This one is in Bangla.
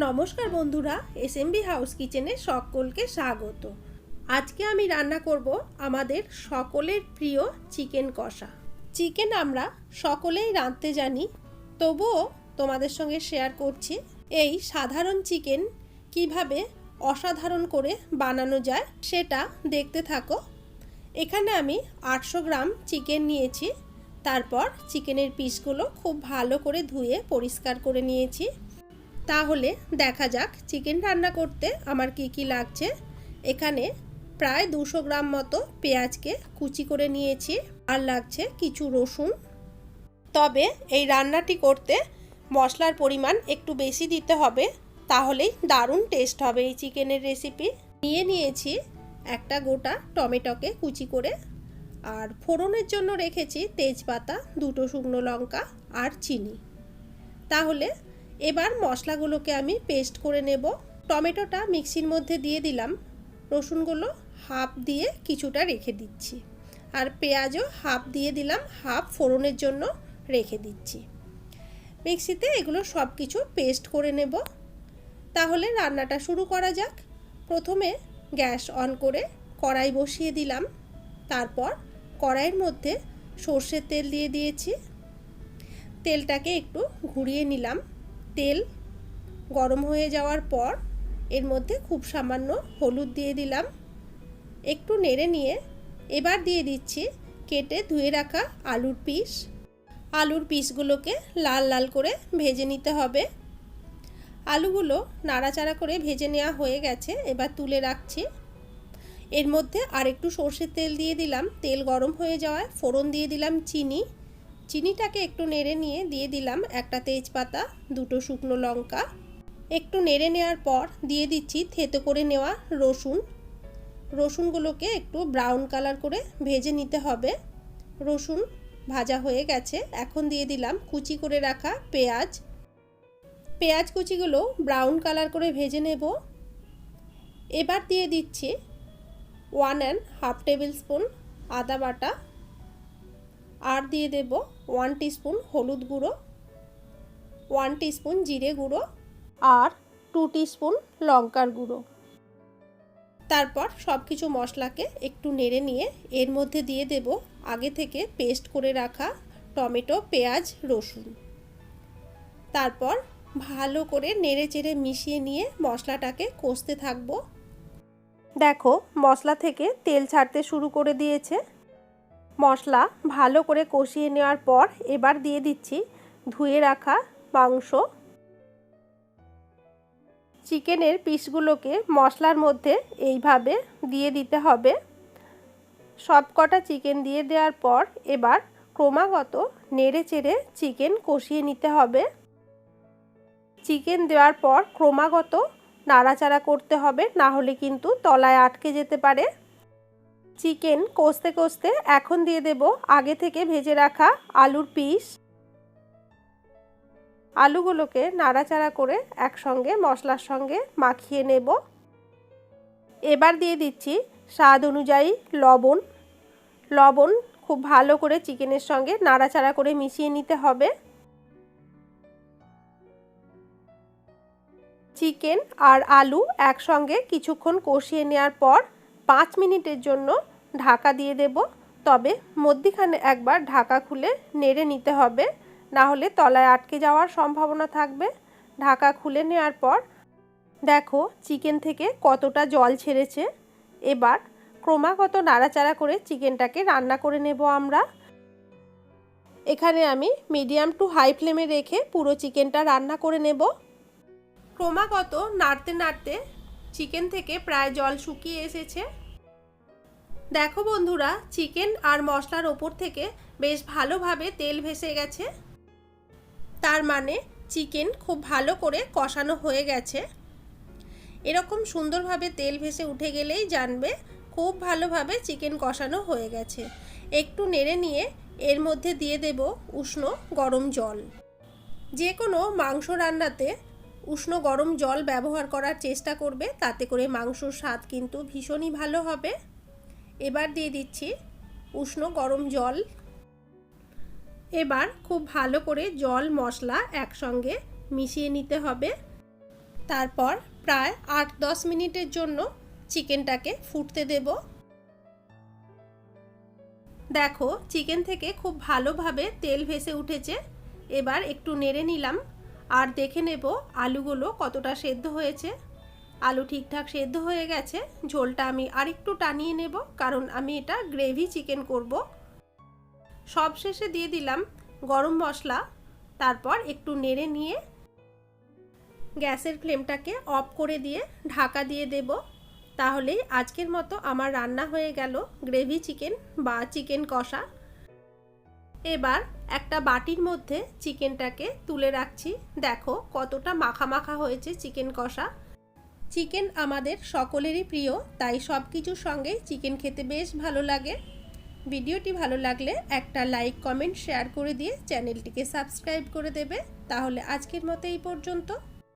নমস্কার বন্ধুরা, এসএমবি হাউস কিচেনে সকলকে স্বাগত। আজকে আমি রান্না করব আমাদের সকলের প্রিয় চিকেন কষা। চিকেন আমরা সকলেই রাঁধতে জানি, তবুও তোমাদের সঙ্গে শেয়ার করছি এই সাধারণ চিকেন কিভাবে অসাধারণ করে বানানো যায় সেটা দেখতে থাকো। এখানে আমি 800 গ্রাম চিকেন নিয়েছি। তারপর চিকেনের পিসগুলো খুব ভালো করে ধুয়ে পরিষ্কার করে নিয়েছি। তাহলে দেখা যাক চিকেন রান্না করতে আমার কি লাগছে। এখানে প্রায় 200 গ্রাম মতো পেঁয়াজকে কুচি করে নিয়েছি, আর লাগছে কিছু রসুন। তবে এই রান্নাটি করতে মশলার পরিমাণ একটু বেশি দিতে হবে, তাহলেই দারুণ টেস্ট হবে এই চিকেনের রেসিপি। নিয়েছি একটা গোটা টমেটোকে কুচি করে, আর ফোড়নের জন্য রেখেছি তেজপাতা, 2টো শুকনো লঙ্কা আর চিনি। তাহলে এবার মশলাগুলোকে আমি পেস্ট করে নেব। টমেটোটা মিক্সির মধ্যে দিয়ে দিলাম, রসুনগুলো হাফ দিয়ে কিছুটা রেখে দিচ্ছি, আর পেঁয়াজও হাফ দিয়ে দিলাম, হাফ ফোড়নের জন্য রেখে দিচ্ছি। মিক্সিতে এগুলো সব কিছু পেস্ট করে নেব। তাহলে রান্নাটা শুরু করা যাক। প্রথমে গ্যাস অন করে কড়াই বসিয়ে দিলাম। তারপর কড়াইয়ের মধ্যে সর্ষের তেল দিয়ে দিয়েছি। তেলটাকে একটু ঘুরিয়ে নিলাম। তেল গরম হয়ে যাওয়ার পর এর মধ্যে খুব সামান্য হলুদ দিয়ে দিলাম। একটু নেড়ে নিয়ে এবার দিয়ে দিচ্ছি কেটে ধুয়ে রাখা আলুর পিস। আলুর পিসগুলোকে লাল লাল করে ভেজে নিতে হবে। আলুগুলো নাড়াচাড়া করে ভেজে নেওয়া হয়ে গেছে, এবার তুলে রাখছি। এর মধ্যে আর একটু সর্ষের তেল দিয়ে দিলাম। তেল গরম হয়ে যাওয়ায় ফোড়ন দিয়ে দিলাম চিনি। চিনিটাকে একটু নেড়ে নিয়ে দিয়ে দিলাম একটা তেজপাতা, 2টো শুকনো লঙ্কা। একটু নেড়ে নেওয়ার পর দিয়ে দিচ্ছি থেতো করে নেওয়া রসুন। রসুনগুলোকে একটু ব্রাউন কালার করে ভেজে নিতে হবে। রসুন ভাজা হয়ে গেছে, এখন দিয়ে দিলাম কুচি করে রাখা পেঁয়াজ। পেঁয়াজ কুচিগুলো ব্রাউন কালার করে ভেজে নেব। এবার দিয়ে দিচ্ছি 1.5 টেবিল স্পুন আদা বাটা, আর দিয়ে দেব 1 টিস্পুন হলুদ গুঁড়ো, 1 টিস্পুন জিরে গুঁড়ো, আর 2 টিস্পুন লঙ্কার গুঁড়ো। তারপর সব কিছু মশলাকে একটু নেড়ে নিয়ে এর মধ্যে দিয়ে দেব আগে থেকে পেস্ট করে রাখা টমেটো, পেঁয়াজ, রসুন। তারপর ভালো করে নেড়ে চেড়ে মিশিয়ে নিয়ে মশলাটাকে কষতে থাকবো। দেখো মশলা থেকে তেল ছাড়তে শুরু করে দিয়েছে। মশলা ভালো করে কষিয়ে নেওয়ার পর এবার দিয়ে দিচ্ছি ধুয়ে রাখা মাংস। চিকেনের পিসগুলোকে মশলার মধ্যে এইভাবে দিয়ে দিতে হবে। সব কটা চিকেন দিয়ে দেওয়ার পর এবার ক্রমাগত নেড়ে চেড়ে চিকেন কষিয়ে নিতে হবে। চিকেন দেওয়ার পর ক্রমাগত নাড়াচাড়া করতে হবে, না হলে কিন্তু তলায় আটকে যেতে পারে। চিকেন কষতে কষতে এখন দিয়ে দেব আগে থেকে ভেজে রাখা আলুর পিস। আলুগুলোকে নাড়াচাড়া করে একসঙ্গে মশলার সঙ্গে মাখিয়ে নেব। এবার দিয়ে দিচ্ছি স্বাদ অনুযায়ী লবণ। লবণ খুব ভালো করে চিকেনের সঙ্গে নাড়াচাড়া করে মিশিয়ে নিতে হবে। চিকেন আর আলু একসঙ্গে কিছুক্ষণ কষিয়ে নেওয়ার পর 5 মিনিটের জন্য ঢাকা দিয়ে দেব। তবে মধ্যিখানে একবার ঢাকা খুলে নেড়ে নিতে হবে, না হলে তলায় আটকে যাওয়ার সম্ভাবনা থাকবে। ঢাকা খুলে নেওয়ার পর দেখো চিকেন থেকে কতটা জল ছেড়েছে। এবার ক্রমাগত নাড়াচাড়া করে চিকেনটাকে রান্না করে নেব আমরা। এখানে আমি মিডিয়াম টু হাই ফ্লেমে রেখে পুরো চিকেনটা রান্না করে নেব। ক্রমাগত নাড়তে নাড়তে চিকেন থেকে প্রায় জল শুকিয়ে এসেছে। দেখো বন্ধুরা, চিকেন আর মশলার ওপর থেকে বেশ ভালোভাবে তেল ভেসে গেছে। তার মানে চিকেন খুব ভালো করে কষানো হয়ে গেছে। এরকম সুন্দরভাবে তেল ভেসে উঠে গেলেই জানবে খুব ভালোভাবে চিকেন কষানো হয়ে গেছে। একটু নেড়ে নিয়ে এর মধ্যে দিয়ে দেব উষ্ণ গরম জল। যে কোনো মাংস রান্নাতে উষ্ণ গরম জল ব্যবহার করার চেষ্টা করবে, তাতে করে মাংসর স্বাদ কিন্তু ভীষণই ভালো হবে। এবার দিয়ে দিচ্ছি উষ্ণ গরম জল। এবার খুব ভালো করে জল মশলা একসঙ্গে মিশিয়ে নিতে হবে। তারপর প্রায় 8-10 মিনিটের জন্য চিকেনটাকে ফুটতে দেব। দেখো চিকেন থেকে খুব ভালোভাবে তেল ভেসে উঠেছে। এবার একটু নেড়ে নিলাম আর দেখে নেব আলুগুলো কতটা সেদ্ধ হয়েছে। আলু ঠিকঠাক সেদ্ধ হয়ে গেছে। ঝোলটা আমি আরেকটু টানিয়ে নেব, কারণ আমি এটা গ্রেভি চিকেন করব। সবশেষে দিয়ে দিলাম গরম মশলা। তারপর একটু নেড়ে নিয়ে গ্যাসের ফ্লেমটাকে অফ করে দিয়ে ঢাকা দিয়ে দেব। তাহলেই আজকের মতো আমার রান্না হয়ে গেল গ্রেভি চিকেন বা চিকেন কষা। এবার একটা বাটির মধ্যে চিকেনটাকে তুলে রাখছি। দেখো কতটা মাখা মাখা হয়েছে চিকেন কষা। চিকেন আমাদের সকলেরই প্রিয়, তাই সব কিছুর সঙ্গে চিকেন খেতে বেশ ভালো লাগে। ভিডিওটি ভালো লাগলে একটা লাইক, কমেন্ট, শেয়ার করে দিয়ে চ্যানেলটিকে সাবস্ক্রাইব করে দেবে। তাহলে আজকের মতো এই পর্যন্ত।